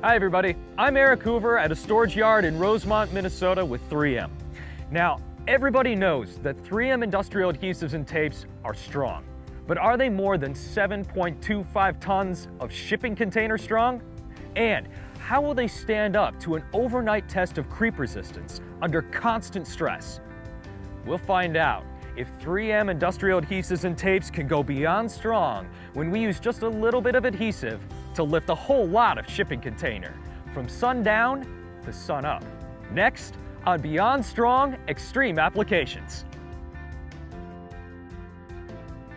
Hi everybody, I'm Eric Hoover at a storage yard in Rosemont, Minnesota with 3M. Now, everybody knows that 3M industrial adhesives and tapes are strong, but are they more than 7.25 tons of shipping container strong? And how will they stand up to an overnight test of creep resistance under constant stress? We'll find out if 3M industrial adhesives and tapes can go beyond strong when we use just a little bit of adhesive to lift a whole lot of shipping container, from sundown to sun up. Next on Beyond Strong Extreme Applications.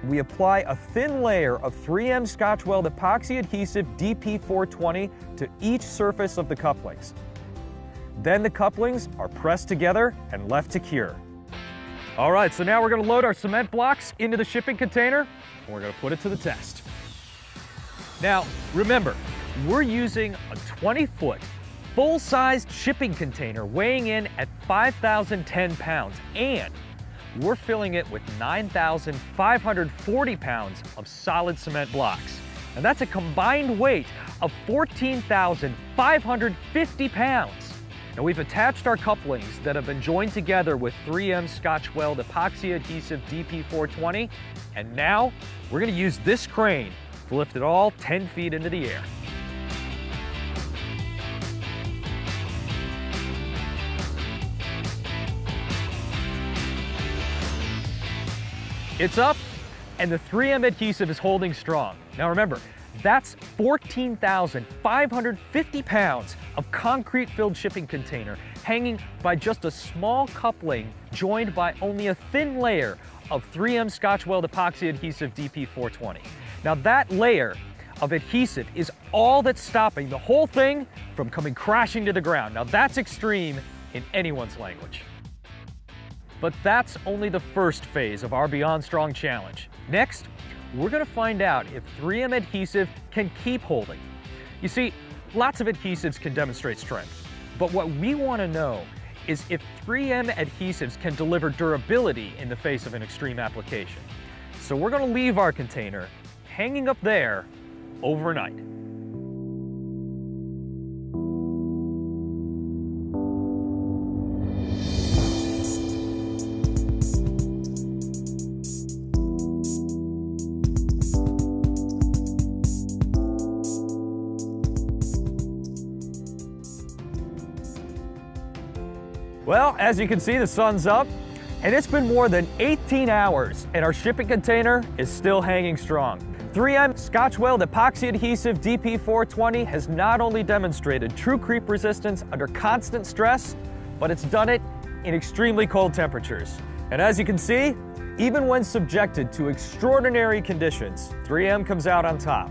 We apply a thin layer of 3M Scotch-Weld epoxy adhesive DP420 to each surface of the couplings. Then the couplings are pressed together and left to cure. All right, so now we're going to load our cement blocks into the shipping container and we're going to put it to the test. Now, remember, we're using a 20-foot, full-sized shipping container weighing in at 5,010 pounds, and we're filling it with 9,540 pounds of solid cement blocks. And that's a combined weight of 14,550 pounds. Now, we've attached our couplings that have been joined together with 3M Scotch-Weld epoxy adhesive DP420, and now we're going to use this crane to lift it all 10 feet into the air. It's up, and the 3M adhesive is holding strong. Now remember, that's 14,550 pounds of concrete-filled shipping container hanging by just a small coupling joined by only a thin layer of 3M Scotch-Weld epoxy adhesive DP420. Now that layer of adhesive is all that's stopping the whole thing from coming crashing to the ground. Now that's extreme in anyone's language. But that's only the first phase of our Beyond Strong challenge. Next, we're going to find out if 3M adhesive can keep holding. You see, lots of adhesives can demonstrate strength, but what we want to know is if 3M adhesives can deliver durability in the face of an extreme application. So we're going to leave our container hanging up there overnight. Well, as you can see, the sun's up, and it's been more than 18 hours, and our shipping container is still hanging strong. 3M Scotch-Weld epoxy adhesive DP420 has not only demonstrated true creep resistance under constant stress, but it's done it in extremely cold temperatures. And as you can see, even when subjected to extraordinary conditions, 3M comes out on top.